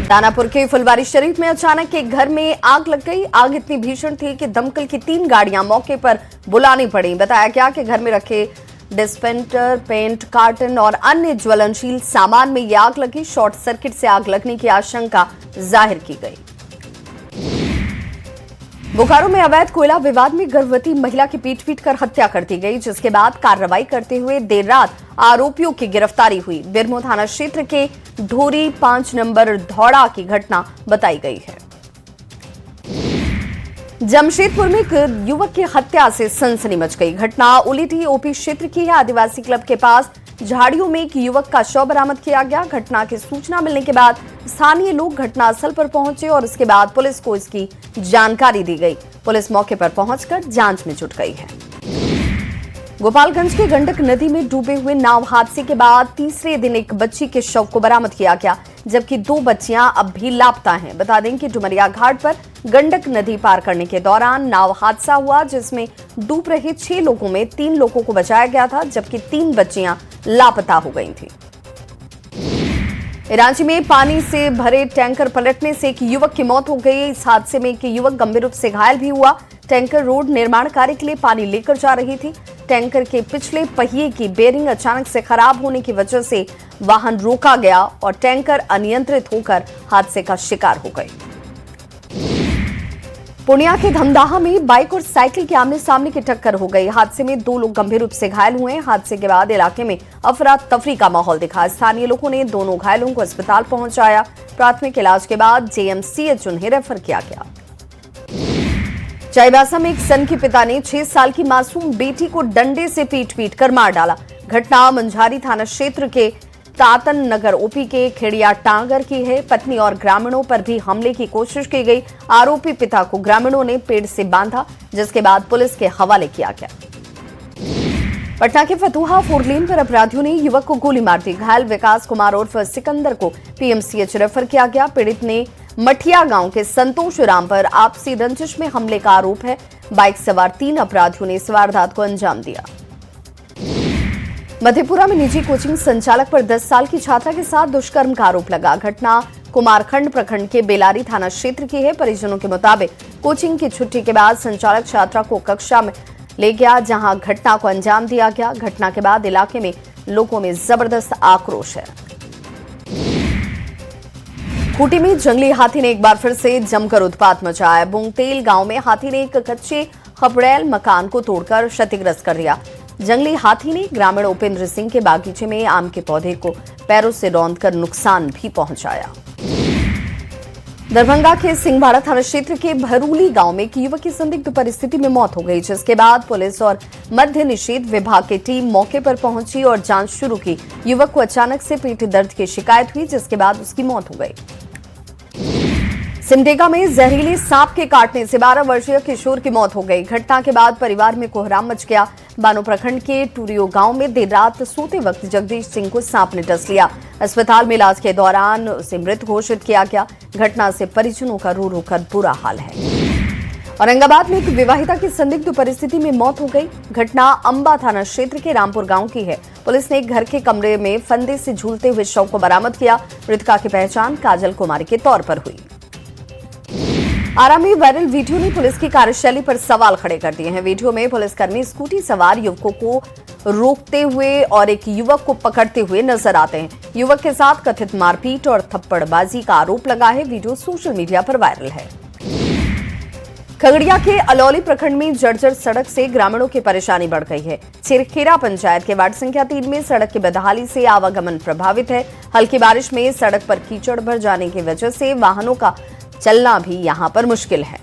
दानापुर के फुलवारी शरीफ में अचानक एक घर में आग लग गई। आग इतनी भीषण थी कि दमकल की 3 गाड़ियां मौके पर बुलानी पड़ी। बताया गया कि घर में रखे डिस्पेंसर, पेंट कार्टन और अन्य ज्वलनशील सामान में यह आग लगी। शॉर्ट सर्किट से आग लगने की आशंका जाहिर की गई। बोकारो में अवैध कोयला विवाद में गर्भवती महिला की पीट कर हत्या कर दी गई, जिसके बाद कार्रवाई करते हुए देर रात आरोपियों की गिरफ्तारी हुई। बिरमो थाना क्षेत्र के ढोरी 5 नंबर धौड़ा की घटना बताई गई है। जमशेदपुर में एक युवक की हत्या से सनसनी मच गई। घटना उलीटी ओपी क्षेत्र की है। आदिवासी क्लब के पास झाड़ियों में एक युवक का शव बरामद किया गया। घटना की सूचना मिलने के बाद स्थानीय लोग घटनास्थल पर पहुंचे और इसके बाद पुलिस को इसकी जानकारी दी गई। पुलिस मौके पर पहुंचकर जांच में जुट गई है। गोपालगंज के गंडक नदी में डूबे हुए नाव हादसे के बाद तीसरे दिन एक बच्ची के शव को बरामद किया गया, जबकि 2 बच्चियां अब भी लापता हैं। बता दें कि डुमरिया घाट पर गंडक नदी पार करने के दौरान नाव हादसा हुआ, जिसमें डूब रहे 6 लोगों में 3 लोगों को बचाया गया था, जबकि 3 बच्चियां लापता हो गई थी। रांची में पानी से भरे टैंकर पलटने से एक युवक की मौत हो गई। इस हादसे में एक युवक गंभीर रूप से घायल भी हुआ। टैंकर रोड निर्माण कार्य के लिए पानी लेकर जा रही थी। टैंकर के पिछले पहिए की बेरिंग अचानक से खराब होने की वजह से वाहन रोका गया और टैंकर अनियंत्रित होकर हादसे का शिकार हो गई। पूर्णिया के धमदाहा में बाइक और साइकिल के आमने सामने की टक्कर हो गई। हादसे में 2 लोग गंभीर रूप से घायल हुए। हादसे के बाद इलाके में अफरा तफरी का माहौल दिखा। स्थानीय लोगों ने दोनों घायलों को अस्पताल पहुंचाया। प्राथमिक इलाज के बाद जेएमसीएच उन्हें रेफर किया गया। चाईबासा में एक सन के पिता ने 6 साल की मासूम बेटी को डंडे से पीट कर मार डाला। घटना मंझारी थाना क्षेत्र के तातन नगर ओपी के खेड़िया टांगर की है। पत्नी और ग्रामीणों पर भी हमले की कोशिश की गई। आरोपी पिता को ग्रामीणों ने पेड़ से बांधा, जिसके बाद पुलिस के हवाले किया गया। पटना के फतुहा 4 लेन पर अपराधियों ने युवक को गोली मार दी। घायल विकास कुमार उर्फ सिकंदर को पीएमसीएच रेफर किया गया। पीड़ित ने मठिया गांव के संतोष राम पर आपसी रंजिश में हमले का आरोप है। बाइक सवार 3 अपराधियों ने इस वारदात को अंजाम दिया। मधेपुरा में निजी कोचिंग संचालक पर 10 साल की छात्रा के साथ दुष्कर्म का आरोप लगा। घटना कुमारखंड प्रखंड के बेलारी थाना क्षेत्र की है। परिजनों के मुताबिक कोचिंग की छुट्टी के बाद संचालक छात्रा को कक्षा में ले गया, जहां घटना को अंजाम दिया गया। घटना के बाद इलाके में लोगों में जबरदस्त आक्रोश है। खूंटी में जंगली हाथी ने एक बार फिर से जमकर उत्पात मचाया। बुंगतेल गांव में हाथी ने एक कच्चे खपड़ैल मकान को तोड़कर क्षतिग्रस्त कर दिया। जंगली हाथी ने ग्रामीण उपेंद्र सिंह के बागीचे में आम के पौधे को पैरों से रौंदकर नुकसान भी पहुंचाया। दरभंगा के सिंहवाड़ा थाना क्षेत्र के भरूली गांव में एक युवक की संदिग्ध परिस्थिति में मौत हो गई, जिसके बाद पुलिस और मद्य निषेध विभाग की टीम मौके पर पहुंची और जांच शुरू की। युवक को अचानक से पेट दर्द की शिकायत हुई, जिसके बाद उसकी मौत हो गई। सिमडेगा में जहरीले सांप के काटने से 12 वर्षीय किशोर की मौत हो गई। घटना के बाद परिवार में कोहराम मच गया। बानो प्रखंड के टूरियो गांव में देर रात सोते वक्त जगदीश सिंह को सांप ने डस लिया। अस्पताल में इलाज के दौरान उसे मृत घोषित किया गया। घटना से परिजनों का रो रो कर बुरा हाल है। औरंगाबाद में एक विवाहिता की संदिग्ध परिस्थिति में मौत हो गई। घटना अंबा थाना क्षेत्र के रामपुर गांव की है। पुलिस ने एक घर के कमरे में फंदे से झूलते हुए शव को बरामद किया। मृतका की पहचान काजल कुमारी के तौर पर हुई। आरा में वायरल वीडियो ने पुलिस की कार्यशैली पर सवाल खड़े कर दिए हैं। वीडियो में पुलिसकर्मी स्कूटी सवार युवकों को रोकते हुए और एक युवक को पकड़ते हुए नजर आते हैं। युवक के साथ कथित मारपीट और थप्पड़बाजी का आरोप लगा है। वीडियो सोशल मीडिया पर वायरल है। खगड़िया के अलौली प्रखंड में जर्जर सड़क से ग्रामीणों की परेशानी बढ़ गई है। चिरखेरा पंचायत के वार्ड संख्या 3 में सड़क की बदहाली से आवागमन प्रभावित है। हल्की बारिश में सड़क पर कीचड़ भर जाने की वजह से वाहनों का चलना भी यहां पर मुश्किल है।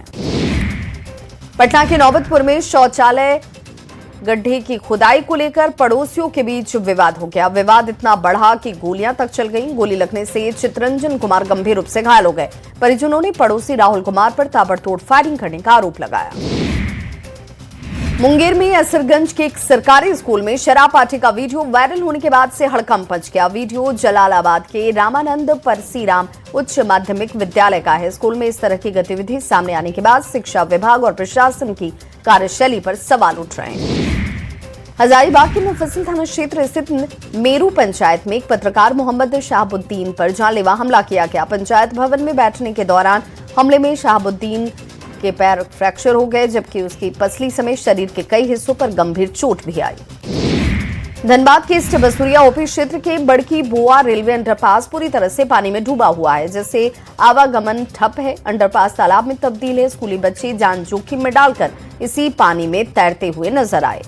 पटना के नौबतपुर में शौचालय गड्ढे की खुदाई को लेकर पड़ोसियों के बीच विवाद हो गया। विवाद इतना बढ़ा कि गोलियां तक चल गईं। गोली लगने से चित्रंजन कुमार गंभीर रूप से घायल हो गए। परिजनों ने पड़ोसी राहुल कुमार पर ताबड़तोड़ फायरिंग करने का आरोप लगाया। मुंगेर में असरगंज के एक सरकारी स्कूल में शराब पार्टी का वीडियो वायरल होने के बाद से हड़कंप मच गया। वीडियो जलालाबाद के रामानंद परसीराम उच्च माध्यमिक विद्यालय का है। स्कूल में इस तरह की गतिविधि सामने आने के बाद शिक्षा विभाग और प्रशासन की कार्यशैली पर सवाल उठ रहे हैं। हजारीबाग के मुफस्सिल थाना क्षेत्र स्थित मेरू पंचायत में एक पत्रकार मोहम्मद शहाबुद्दीन पर जानलेवा हमला किया गया। पंचायत भवन में बैठने के दौरान हमले में शहाबुद्दीन के पैर फ्रैक्चर हो गए, जबकि उसकी पसली समेत शरीर के कई हिस्सों पर गंभीर चोट भी आई। धनबाद के ईस्ट बसुरिया ओपी क्षेत्र के बड़की बोआ रेलवे अंडरपास पूरी तरह से पानी में डूबा हुआ है, जिससे आवागमन ठप है। अंडरपास तालाब में तब्दील है। स्कूली बच्चे जान जोखिम में डालकर इसी पानी में तैरते हुए नजर आए।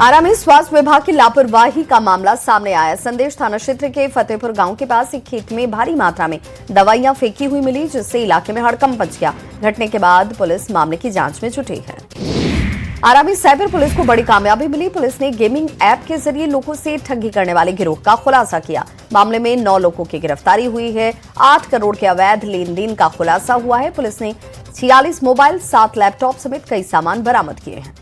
आरा में स्वास्थ्य विभाग की लापरवाही का मामला सामने आया। संदेश थाना क्षेत्र के फतेहपुर गांव के पास एक खेत में भारी मात्रा में दवाइयां फेंकी हुई मिली, जिससे इलाके में हड़कंप मच गया। घटने के बाद पुलिस मामले की जांच में जुटी है। आरा में साइबर पुलिस को बड़ी कामयाबी मिली। पुलिस ने गेमिंग ऐप के जरिए लोगों से ठगी करने वाले गिरोह का खुलासा किया। मामले में 9 लोगों की गिरफ्तारी हुई है। 8 करोड़ के अवैध लेन देन का खुलासा हुआ है। पुलिस ने 46 मोबाइल, 7 लैपटॉप समेत कई सामान बरामद किए हैं।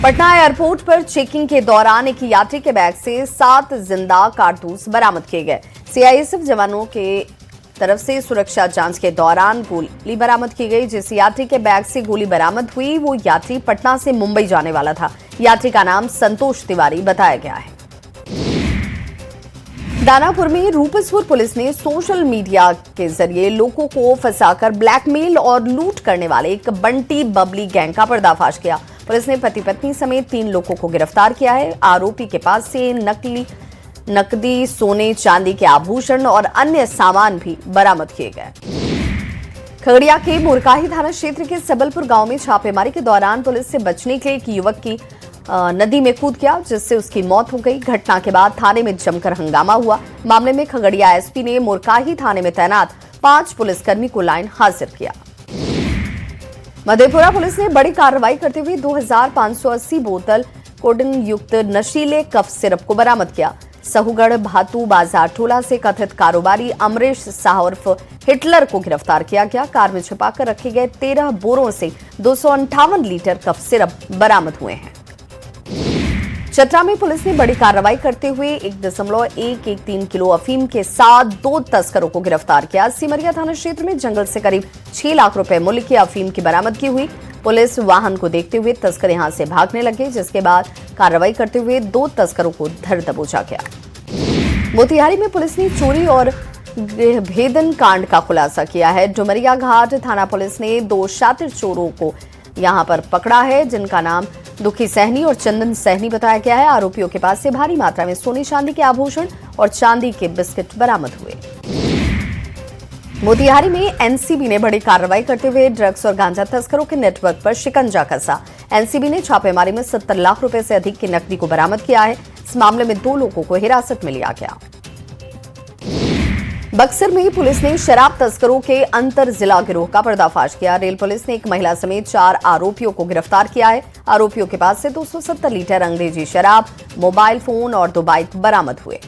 पटना एयरपोर्ट पर चेकिंग के दौरान एक यात्री के बैग से 7 जिंदा कारतूस बरामद किए गए। सीआईएसएफ जवानों के तरफ से सुरक्षा जांच के दौरान गोली बरामद की गई। जिस यात्री के बैग से गोली बरामद हुई वो यात्री पटना से मुंबई जाने वाला था। यात्री का नाम संतोष तिवारी बताया गया है। दानापुर में रूपसपुर पुलिस ने सोशल मीडिया के जरिए लोगों को फंसाकर ब्लैकमेल और लूट करने वाले एक बंटी बबली गैंग का पर्दाफाश किया। पुलिस ने पति पत्नी समेत 3 लोगों को गिरफ्तार किया है। आरोपी के पास से नकदी, सोने चांदी के आभूषण और अन्य सामान भी बरामद किए गए। खगड़िया के मुरकाही थाना क्षेत्र के सबलपुर गांव में छापेमारी के दौरान पुलिस से बचने के लिए एक युवक की नदी में कूद गया, जिससे उसकी मौत हो गई। घटना के बाद थाने में जमकर हंगामा हुआ। मामले में खगड़िया एसपी ने मुरकाही थाने में तैनात 5 पुलिसकर्मी को लाइन हाजिर किया। मधेपुरा पुलिस ने बड़ी कार्रवाई करते हुए 2580 बोतल कोडिन युक्त नशीले कफ सिरप को बरामद किया। सहूगढ़ भातू बाजार टोला से कथित कारोबारी अमरीश शाह उर्फ हिटलर को गिरफ्तार किया गया। कार में छिपाकर रखे गए 13 बोरों से 258 लीटर कफ सिरप बरामद हुए हैं। चतरा में पुलिस ने बड़ी कार्रवाई करते हुए 1.113 किलो अफीम के साथ 2 तस्करों को गिरफ्तार किया। सिमरिया थाना क्षेत्र में जंगल से करीब 6 लाख रुपए मूल्य की अफीम की बरामदगी हुई। पुलिस वाहन को देखते हुए तस्कर यहां से भागने लगे, जिसके बाद कार्रवाई करते हुए 2 तस्करों को धर दबोचा गया। मोतिहारी में पुलिस ने चोरी और भेदन कांड का खुलासा किया है। डुमरिया घाट थाना पुलिस ने 2 शातिर चोरों को यहां पर पकड़ा है, जिनका नाम दुखी सहनी और चंदन सहनी बताया गया है। आरोपियों के पास से भारी मात्रा में सोने चांदी के आभूषण और चांदी के बिस्किट बरामद हुए। मोतिहारी में एनसीबी ने बड़ी कार्रवाई करते हुए ड्रग्स और गांजा तस्करों के नेटवर्क पर शिकंजा कसा। एनसीबी ने छापेमारी में 70 लाख रुपए से अधिक की नकदी को बरामद किया है। इस मामले में 2 लोगों को हिरासत में लिया गया। बक्सर में पुलिस ने शराब तस्करों के अंतर जिला गिरोह का पर्दाफाश किया। रेल पुलिस ने एक महिला समेत 4 आरोपियों को गिरफ्तार किया है। आरोपियों के पास से 270 लीटर अंग्रेजी शराब, मोबाइल फोन और 2 बाइक बरामद हुए।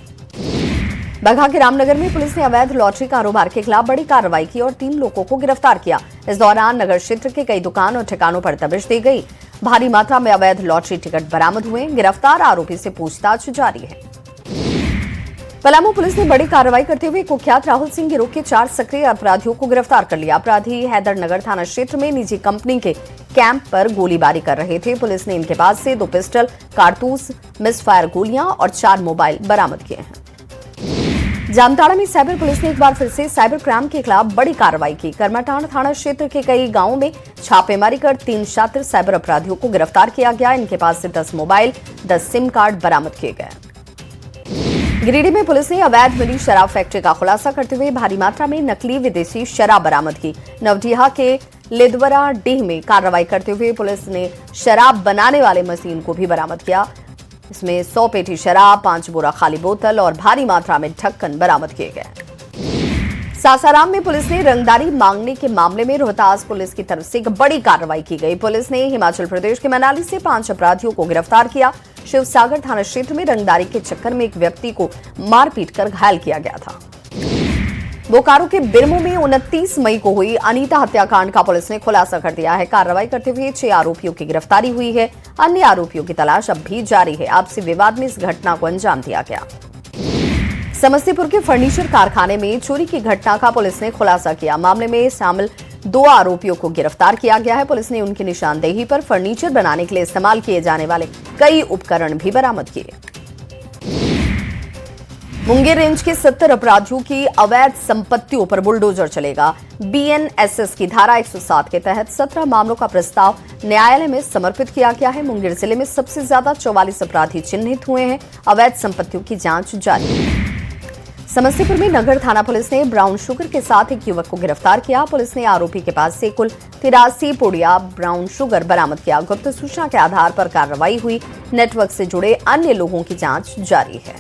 बगहा के रामनगर में पुलिस ने अवैध लॉटरी कारोबार के खिलाफ बड़ी कार्रवाई की और 3 लोगों को गिरफ्तार किया। इस दौरान नगर क्षेत्र के कई दुकान और ठिकानों पर दबिश दी गई। भारी मात्रा में अवैध लॉटरी टिकट बरामद हुए। गिरफ्तार आरोपी से पूछताछ जारी है। पलामू पुलिस ने बड़ी कार्रवाई करते हुए कुख्यात राहुल सिंह गिरोह के 4 सक्रिय अपराधियों को गिरफ्तार कर लिया। अपराधी हैदरनगर थाना क्षेत्र में निजी कंपनी के कैंप पर गोलीबारी कर रहे थे। पुलिस ने इनके पास से 2 पिस्टल, कारतूस, मिसफायर गोलियां और 4 मोबाइल बरामद किए हैं। जामताड़ा में साइबर पुलिस ने एक बार फिर से साइबर क्राइम के खिलाफ बड़ी कार्रवाई की। कर्माटांड थाना क्षेत्र के कई गांवों में छापेमारी कर 3 शातिर साइबर अपराधियों को गिरफ्तार किया गया। इनके पास से 10 मोबाइल, 10 सिम कार्ड बरामद किए गए। गिरिडीह में पुलिस ने अवैध मिली शराब फैक्ट्री का खुलासा करते हुए भारी मात्रा में नकली विदेशी शराब बरामद की। नवडीहा के लिदवरा डीह में कार्रवाई करते हुए पुलिस ने शराब बनाने वाले मशीन को भी बरामद किया। इसमें 100 पेटी शराब, 5 बोरा खाली बोतल और भारी मात्रा में ढक्कन बरामद किए गए। सासाराम में पुलिस ने रंगदारी मांगने के मामले में रोहतास पुलिस की तरफ से एक बड़ी कार्रवाई की गई। पुलिस ने हिमाचल प्रदेश के मनाली से 5 अपराधियों को गिरफ्तार किया। शिवसागर थाना क्षेत्र में रंगदारी के चक्कर में एक व्यक्ति को मारपीट कर घायल किया गया था। बोकारो के बिरमो में 29 मई को हुई अनीता हत्याकांड का पुलिस ने खुलासा कर दिया है। कार्रवाई करते हुए 6 आरोपियों की गिरफ्तारी हुई है। अन्य आरोपियों की तलाश अब भी जारी है। आपसी विवाद में इस घटना को अंजाम दिया गया। समस्तीपुर के फर्नीचर कारखाने में चोरी की घटना का पुलिस ने खुलासा किया। मामले में शामिल 2 आरोपियों को गिरफ्तार किया गया है। पुलिस ने उनकी निशानदेही पर फर्नीचर बनाने के लिए इस्तेमाल किए जाने वाले कई उपकरण भी बरामद किए। मुंगेर रेंज के 70 अपराधियों की अवैध संपत्तियों पर बुलडोजर चलेगा। बीएनएसएस की धारा 107 के तहत 17 मामलों का प्रस्ताव न्यायालय में समर्पित किया गया है। मुंगेर जिले में सबसे ज्यादा 44 अपराधी चिन्हित हुए हैं। अवैध संपत्तियों की जांच जारी है। समस्तीपुर में नगर थाना पुलिस ने ब्राउन शुगर के साथ एक युवक को गिरफ्तार किया। पुलिस ने आरोपी के पास से कुल 83 पुड़िया ब्राउन शुगर बरामद किया। गुप्त सूचना के आधार पर कार्रवाई हुई। नेटवर्क से जुड़े अन्य लोगों की जांच जारी है।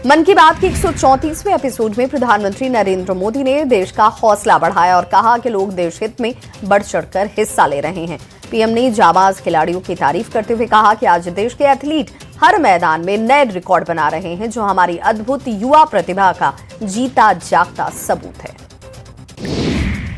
मन की बात के 134वें एपिसोड में प्रधानमंत्री नरेंद्र मोदी ने देश का हौसला बढ़ाया और कहा कि लोग देश हित में बढ़ चढ़कर हिस्सा ले रहे हैं। पीएम ने जाबाज खिलाड़ियों की तारीफ करते हुए कहा कि आज देश के एथलीट हर मैदान में नए रिकॉर्ड बना रहे हैं, जो हमारी अद्भुत युवा प्रतिभा का जीता जागता सबूत है।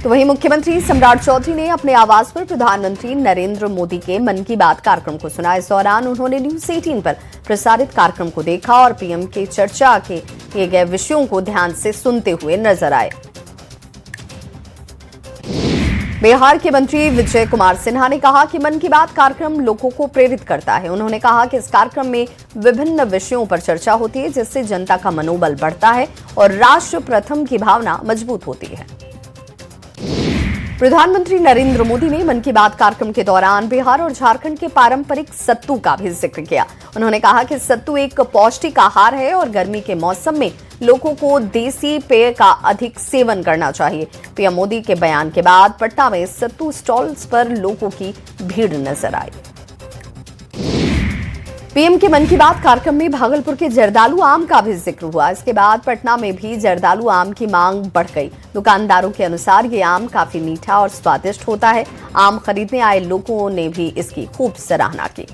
तो वहीं मुख्यमंत्री सम्राट चौधरी ने अपने आवास पर प्रधानमंत्री नरेंद्र मोदी के मन की बात कार्यक्रम को सुना। इस दौरान उन्होंने न्यूज 18 पर प्रसारित कार्यक्रम को देखा और पीएम के चर्चा किए गए विषयों को ध्यान से सुनते हुए नजर आए। बिहार के मंत्री विजय कुमार सिन्हा ने कहा कि मन की बात कार्यक्रम लोगों को प्रेरित करता है। उन्होंने कहा कि इस कार्यक्रम में विभिन्न विषयों पर चर्चा होती है, जिससे जनता का मनोबल बढ़ता है और राष्ट्र प्रथम की भावना मजबूत होती है। प्रधानमंत्री नरेंद्र मोदी ने मन की बात कार्यक्रम के दौरान बिहार और झारखंड के पारंपरिक सत्तू का भी जिक्र किया। उन्होंने कहा कि सत्तू एक पौष्टिक आहार है और गर्मी के मौसम में लोगों को देसी पेय का अधिक सेवन करना चाहिए। पीएम मोदी के बयान के बाद पटना में सत्तू स्टॉल्स पर लोगों की भीड़ नजर आई। पीएम के मन की बात कार्यक्रम में भागलपुर के जर्दालू आम का भी जिक्र हुआ। इसके बाद पटना में भी जर्दालू आम की मांग बढ़ गई। दुकानदारों के अनुसार ये आम काफी मीठा और स्वादिष्ट होता है। आम खरीदने आए लोगों ने भी इसकी खूब सराहना की।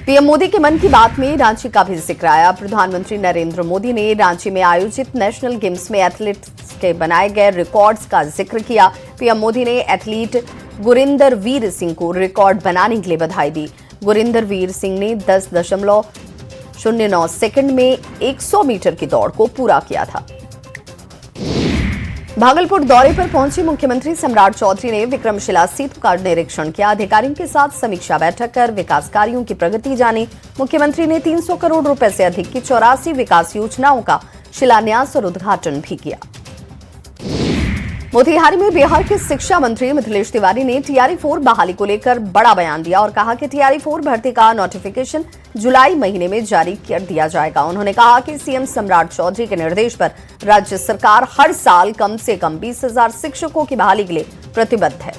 पीएम मोदी के मन की बात में रांची का भी जिक्र आया। प्रधानमंत्री नरेंद्र मोदी ने रांची में आयोजित नेशनल गेम्स में एथलीट्स के बनाए गए रिकॉर्ड्स का जिक्र किया। पीएम मोदी ने एथलीट गुरिंदर वीर सिंह को रिकॉर्ड बनाने के लिए बधाई दी। गुरिंदर वीर सिंह ने 10.09 सेकंड में 100 मीटर की दौड़ को पूरा किया था। भागलपुर दौरे पर पहुंचे मुख्यमंत्री सम्राट चौधरी ने विक्रमशिला सेतु का निरीक्षण किया। अधिकारियों के साथ समीक्षा बैठक कर विकास कार्यों की प्रगति जानी। मुख्यमंत्री ने 300 करोड़ रुपए से अधिक की 84 विकास योजनाओं का शिलान्यास और उद्घाटन भी किया। मोतिहारी में बिहार के शिक्षा मंत्री मिथिलेश तिवारी ने टीआरई 4 बहाली को लेकर बड़ा बयान दिया और कहा कि टीआरई 4 भर्ती का नोटिफिकेशन जुलाई महीने में जारी कर दिया जाएगा। उन्होंने कहा कि सीएम सम्राट चौधरी के निर्देश पर राज्य सरकार हर साल कम से कम 20,000 शिक्षकों की बहाली के लिए प्रतिबद्ध है।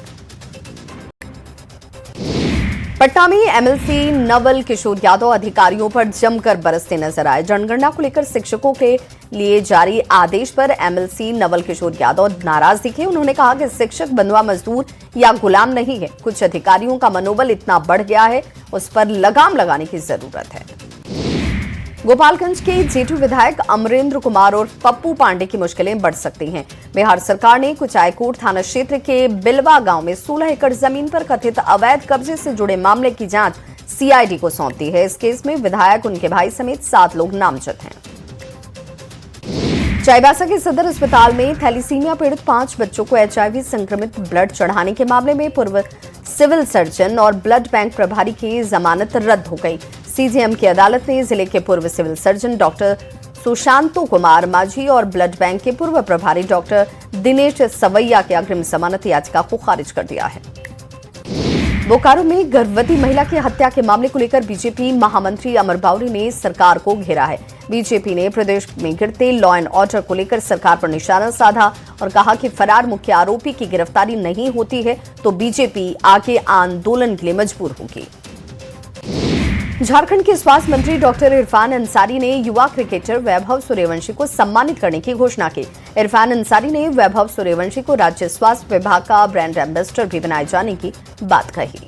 पटना में एमएलसी नवल किशोर यादव अधिकारियों पर जमकर बरसते नजर आए। जनगणना को लेकर शिक्षकों के लिए जारी आदेश पर एमएलसी नवल किशोर यादव नाराज दिखे। उन्होंने कहा कि शिक्षक बंधुआ मजदूर या गुलाम नहीं है। कुछ अधिकारियों का मनोबल इतना बढ़ गया है, उस पर लगाम लगाने की जरूरत है। गोपालगंज के जेटू विधायक अमरेंद्र कुमार और पप्पू पांडे की मुश्किलें बढ़ सकती हैं। बिहार सरकार ने कुचायकोट थाना क्षेत्र के बिलवा गांव में 16 एकड़ जमीन पर कथित अवैध कब्जे से जुड़े मामले की जांच सीआईडी को सौंप दी है। इस केस में विधायक, उनके भाई समेत 7 लोग नामजद हैं। चाईबासा के सदर अस्पताल में थैलीसीमिया पीड़ित 5 बच्चों को एचआईवी संक्रमित ब्लड चढ़ाने के मामले में पूर्व सिविल सर्जन और ब्लड बैंक प्रभारी की जमानत रद्द हो गई। सीजेएम की अदालत ने जिले के पूर्व civil surgeon doctor Sushanto Kumar Majhi और ब्लड बैंक के पूर्व प्रभारी डॉक्टर दिनेश सवैया की अग्रिम जमानत याचिका को खारिज कर दिया है। बोकारो में गर्भवती महिला की हत्या के मामले को लेकर बीजेपी महामंत्री अमर बावरी ने सरकार को घेरा है। बीजेपी ने प्रदेश में गिरते लॉ एंड ऑर्डर को लेकर सरकार पर निशाना साधा और कहा कि फरार मुख्य आरोपी की गिरफ्तारी नहीं होती है तो बीजेपी आगे आंदोलन के लिए मजबूर होगी। झारखंड के स्वास्थ्य मंत्री डॉक्टर इरफान अंसारी ने युवा क्रिकेटर वैभव सूर्यवंशी को सम्मानित करने की घोषणा की। इरफान अंसारी ने वैभव सूर्यवंशी को राज्य स्वास्थ्य विभाग का ब्रांड एम्बेसडर भी बनाए जाने की बात कही।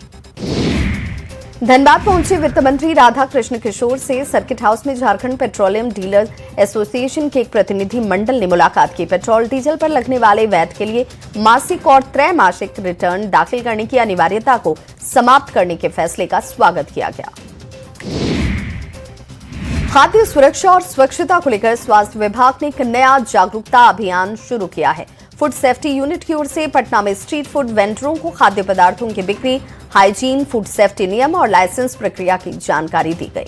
धनबाद पहुंचे वित्त मंत्री राधा कृष्ण किशोर से सर्किट हाउस में झारखंड पेट्रोलियम डीलर एसोसिएशन के एक प्रतिनिधि मंडल ने मुलाकात की। पेट्रोल डीजल पर लगने वाले वैट के लिए मासिक और त्रैमासिक रिटर्न दाखिल करने की अनिवार्यता को समाप्त करने के फैसले का स्वागत किया गया। खाद्य सुरक्षा और स्वच्छता को लेकर स्वास्थ्य विभाग ने एक नया जागरूकता अभियान शुरू किया है। फूड सेफ्टी यूनिट की ओर से पटना में स्ट्रीट फूड वेंडरों को खाद्य पदार्थों की बिक्री, हाइजीन, फूड सेफ्टी नियम और लाइसेंस प्रक्रिया की जानकारी दी गई।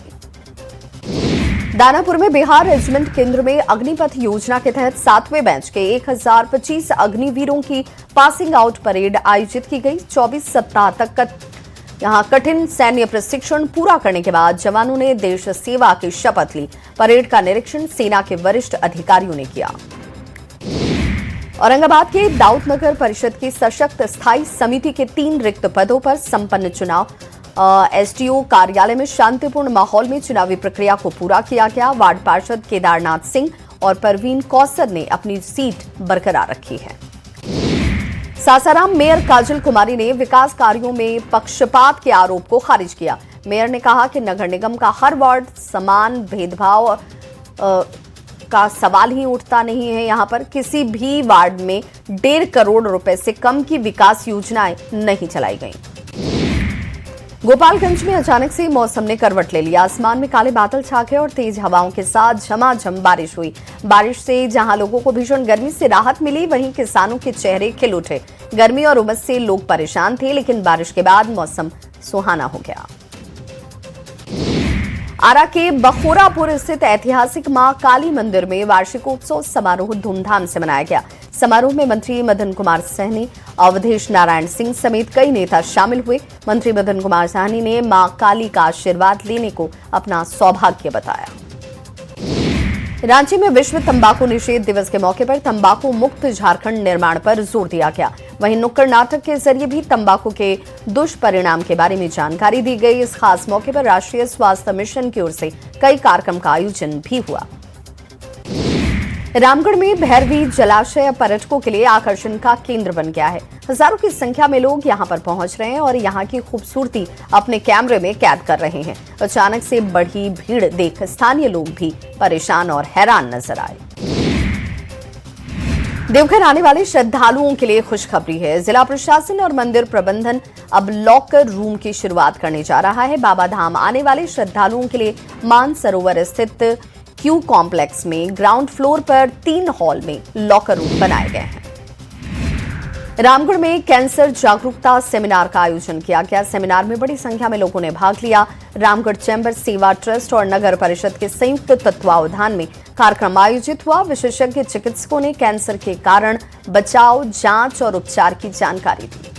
दानापुर में बिहार रेजिमेंट केंद्र में अग्निपथ योजना के तहत 7वें बैच के 1025 अग्निवीरों की पासिंग आउट परेड आयोजित की गई। 24 सप्ताह तक यहां कठिन सैन्य प्रशिक्षण पूरा करने के बाद जवानों ने देश सेवा की शपथ ली। परेड का निरीक्षण सेना के वरिष्ठ अधिकारियों ने किया। औरंगाबाद के दाऊद नगर परिषद की सशक्त स्थायी समिति के 3 रिक्त पदों पर संपन्न चुनाव। एसडीओ कार्यालय में शांतिपूर्ण माहौल में चुनावी प्रक्रिया को पूरा किया गया। वार्ड पार्षद केदारनाथ सिंह और परवीन कौसर ने अपनी सीट बरकरार रखी है। सासाराम मेयर काजल कुमारी ने विकास कार्यों में पक्षपात के आरोप को खारिज किया। मेयर ने कहा कि नगर निगम का हर वार्ड समान भेदभाव का सवाल ही उठता नहीं है। यहां पर किसी भी वार्ड में 1.5 करोड़ रुपए से कम की विकास योजनाएं नहीं चलाई गईं। गोपालगंज में अचानक से मौसम ने करवट ले लिया। आसमान में काले बादल छा गए और तेज हवाओं के साथ झमाझम बारिश हुई। बारिश से जहां लोगों को भीषण गर्मी से राहत मिली, वहीं किसानों के चेहरे खिल उठे। गर्मी और उमस से लोग परेशान थे, लेकिन बारिश के बाद मौसम सुहाना हो गया। आरा के बखोरापुर स्थित ऐतिहासिक मां काली मंदिर में वार्षिकोत्सव समारोह धूमधाम से मनाया गया। समारोह में मंत्री मदन कुमार सहनी, अवधेश नारायण सिंह समेत कई नेता शामिल हुए। मंत्री मदन कुमार सहनी ने मां काली का आशीर्वाद लेने को अपना सौभाग्य बताया। रांची में विश्व तंबाकू निषेध दिवस के मौके पर तंबाकू मुक्त झारखंड निर्माण पर जोर दिया गया। वहीं नुक्कड़ नाटक के जरिए भी तंबाकू के दुष्परिणाम के बारे में जानकारी दी गई। इस खास मौके पर राष्ट्रीय स्वास्थ्य मिशन की ओर से कई कार्यक्रम का आयोजन भी हुआ। रामगढ़ में भैरवी जलाशय पर्यटकों के लिए आकर्षण का केंद्र बन गया है। हजारों की संख्या में लोग यहां पर पहुंच रहे हैं और यहां की खूबसूरती अपने कैमरे में कैद कर रहे हैं। अचानक से बढ़ी भीड़ देख स्थानीय लोग भी परेशान और हैरान नजर आए। देवघर आने वाले श्रद्धालुओं के लिए खुशखबरी है। जिला प्रशासन और मंदिर प्रबंधन अब लॉकर रूम की शुरुआत करने जा रहा है। बाबा धाम आने वाले श्रद्धालुओं के लिए मानसरोवर स्थित क्यू कॉम्प्लेक्स में ग्राउंड फ्लोर पर 3 हॉल में लॉकर रूम बनाए गए हैं। रामगढ़ में कैंसर जागरूकता सेमिनार का आयोजन किया गया। सेमिनार में बड़ी संख्या में लोगों ने भाग लिया। रामगढ़ चैंबर सेवा ट्रस्ट और नगर परिषद के संयुक्त तत्वावधान में कार्यक्रम आयोजित हुआ। विशेषज्ञ चिकित्सकों ने कैंसर के कारण, बचाव, जांच और उपचार की जानकारी दी।